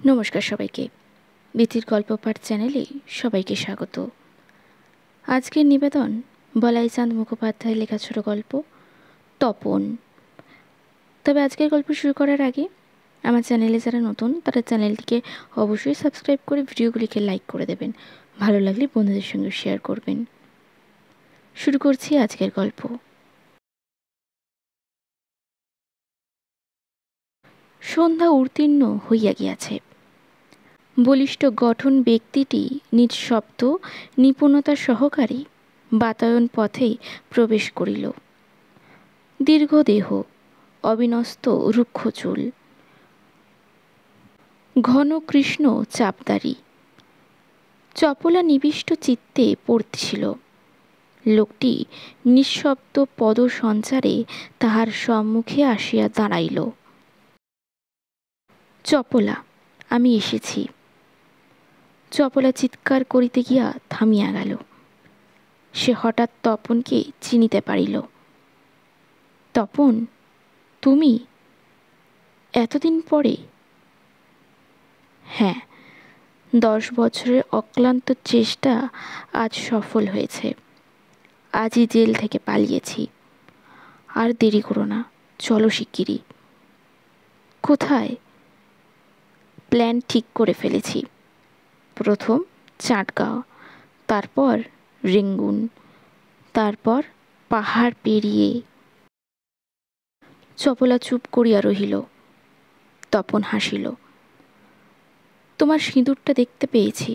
নমস্কার সবাইকে। বিথির গল্প পাঠ চ্যানেলে সবাইকে স্বাগত। আজকের নিবেদন বলাইচাঁদ মুখোপাধ্যায়ের লেখা ছোট গল্প তপন। তবে আজকের গল্প শুরু করার আগে আমার চ্যানেলে যারা নতুন তারা চ্যানেলটিকে অবশ্যই সাবস্ক্রাইব করে ভিডিওগুলিকে লাইক করে দেবেন। ভালো লাগলে বন্ধুদের সঙ্গে শেয়ার করবেন। শুরু করছি আজকের গল্প। সন্ধ্যা উত্তীর্ণ হইয়া গিয়াছে। বলিষ্ঠ গঠন ব্যক্তিটি নিজ শব্দ নিপুণতা সহকারে বাতায়ন পথে প্রবেশ করিল। দীর্ঘ দেহ, অবিন্যস্ত রুক্ষ চুল, ঘন কৃষ্ণ চাপদারি, চপলা নিবিষ্ট চিত্তে পড়ছিল। লোকটি নিঃশব্দ পদ সঞ্চারে তাহার সম্মুখে আসিয়া দাঁড়াইল। চপলা, আমি এসেছি। চপলা চিৎকার করিতে গিয়া থামিয়া গেল। সে হঠাৎ তপনকে চিনিতে পারিল। তপন, তুমি? এতদিন পরে? হ্যাঁ, 10 বছরের অক্লান্ত চেষ্টা আজ সফল হয়েছে। আজই জেল থেকে পালিয়েছি। আর দেরি করো না, চলো শিগগিরই। কোথায়? প্ল্যান ঠিক করে ফেলেছি। প্রথম চাটগাঁও, তারপর রেঙ্গুন, তারপর পাহাড় পেরিয়ে। চপলা চুপ করিয়া রহিল। তপন হাসিল। তোমার সিঁদুরটা দেখতে পেয়েছি।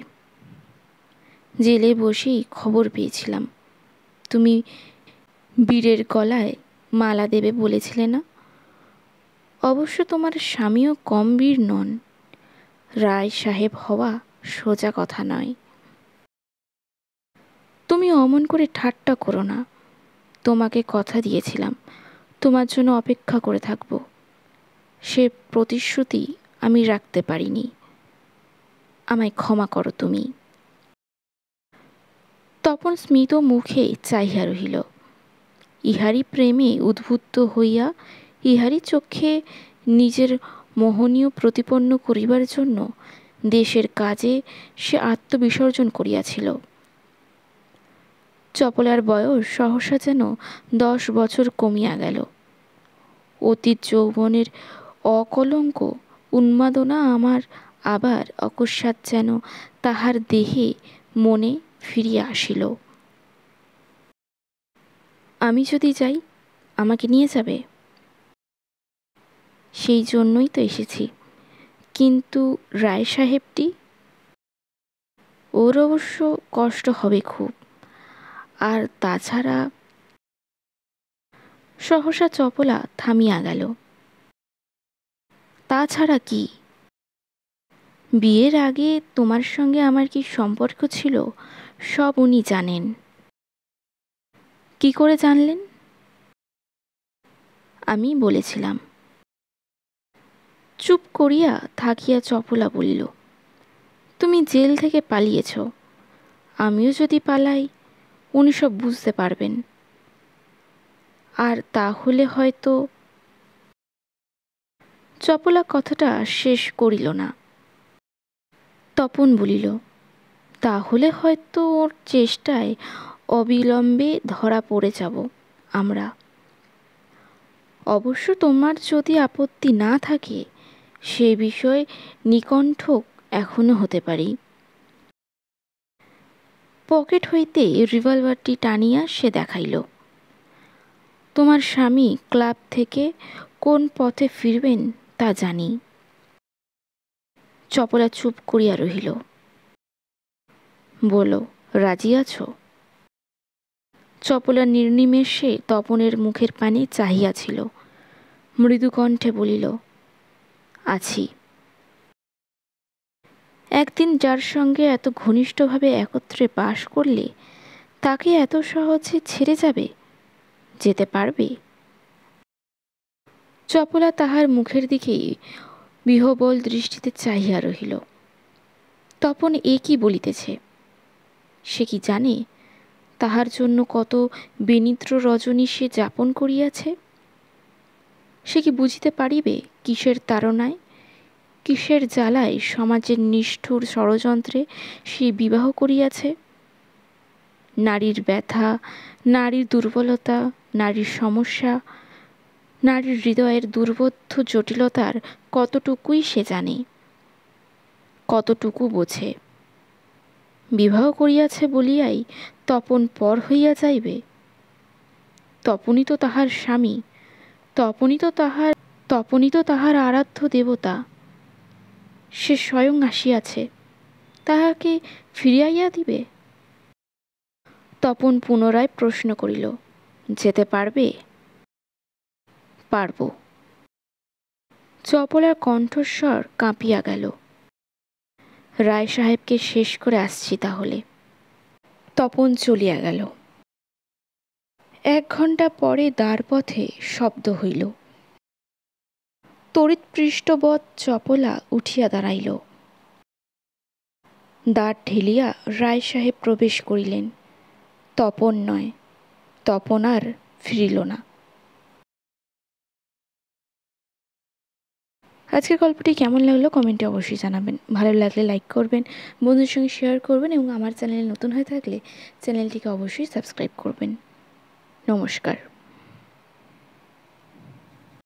জেলে বসেই খবর পেয়েছিলাম। তুমি বীরের গলায় মালা দেবে বলেছিলে না? অবশ্য তোমার স্বামীও কম বীর নন। রায় সাহেব হওয়া সোজা কথা নয়। তুমি অমন করে ঠাট্টা করো না। তোমাকে কথা দিয়েছিলাম তোমার জন্য অপেক্ষা করে থাকব। সে প্রতিশ্রুতি আমি রাখতে পারিনি। আমায় ক্ষমা করো তুমি। তপন স্মিত মুখে চাহিয়া রহিল। ইহারই প্রেমে উদ্বুদ্ধ হইয়া ইহারই চক্ষে নিজের মোহনীয় প্রতিপন্ন করিবার জন্য দেশের কাজে সে আত্মবিসর্জন করিয়াছিল। চপলার বয়স সহসা যেন 10 বছর কমিয়া গেল। অতীত যৌবনের অকলঙ্ক উন্মাদনা আমার আবার অকস্মাৎ যেন তাহার দেহে মনে ফিরিয়া আসিল। আমি যদি যাই, আমাকে নিয়ে যাবে? সেই জন্যই তো এসেছি। কিন্তু রায় সাহেবটি? ওর অবশ্য কষ্ট হবে খুব। আর তাছাড়া। সহসা চপলা থামিয়া গেল। তাছাড়া কি? বিয়ের আগে তোমার সঙ্গে আমার কি সম্পর্ক ছিল সব উনি জানেন। কি করে জানলেন? আমি বলেছিলাম। চুপ করিয়া থাকিয়া চপলা বলিল, তুমি জেল থেকে পালিয়েছ। আমিও যদি পালাই, উনি সব বুঝতে পারবেন। আর তাহলে হয়তো। চপলা কথাটা শেষ করিল না। তপন বলিল, তাহলে হয়তো ওর চেষ্টায় অবিলম্বে ধরা পড়ে যাব আমরা। অবশ্য তোমার যদি আপত্তি না থাকে, সে বিষয়ে নিকণ্ঠক এখনো হতে পারি। পকেট হইতে রিভলভারটি টানিয়া সে দেখাইল। তোমার স্বামী ক্লাব থেকে কোন পথে ফিরবেন তা জানি। চপলা চুপ করিয়া রহিল। বলো, রাজি আছো? চপলা নির্নিমেষে তপনের মুখের পানে চাহিয়াছিল। মৃদু কণ্ঠে বলিল, আছি। একদিন যার সঙ্গে এত ঘনিষ্ঠভাবে একত্রে বাস করলে তাকে এত সহজে ছেড়ে যাবে? যেতে পারবে? চপলা তাহার মুখের দিকেই বিহ্বল দৃষ্টিতে চাহিয়া রহিল। তপন এ কি বলিতেছে? সে কি জানে তাহার জন্য কত বিনিদ্র রজনী সে যাপন করিয়াছে? সে কি বুঝিতে পারিবে কিসের তাড়নায় কিসের জ্বালায় সমাজের নিষ্ঠুর ষড়যন্ত্রে সে বিবাহ করিয়াছে? নারীর ব্যথা, নারীর দুর্বলতা, নারীর সমস্যা, নারীর হৃদয়ের দুর্বোধ্য জটিলতার কতটুকুই সে জানে, কতটুকু বোঝে। বিবাহ করিয়াছে বলিয়াই তপন পর হইয়া যাইবে? তপনই তো তাহার স্বামী, তপনই তো তাহার আরাধ্য দেবতা। সে স্বয়ং আসিয়াছে, তাহাকে ফিরিয়াইয়া দিবে? তপন পুনরায় প্রশ্ন করিল, যেতে পারবে? পারব। চপলার কণ্ঠস্বর কাঁপিয়া গেল। রায় সাহেবকে শেষ করে আসছি তাহলে। তপন চলিয়া গেল। 1 ঘণ্টা পরে দ্বারপথে শব্দ হইল। তড়িৎপৃষ্টবৎ চপলা উঠিয়া দাঁড়াইল। দ্বার ঠেলিয়া রায় সাহেব প্রবেশ করিলেন। তপন নয়, তপন আর ফিরিল না। আজকের গল্পটি কেমন লাগলো কমেন্টে অবশ্যই জানাবেন। ভালো লাগলে লাইক করবেন, বন্ধুদের সঙ্গে শেয়ার করবেন এবং আমার চ্যানেলে নতুন হয়ে থাকলে চ্যানেলটিকে অবশ্যই সাবস্ক্রাইব করবেন। নমস্কার।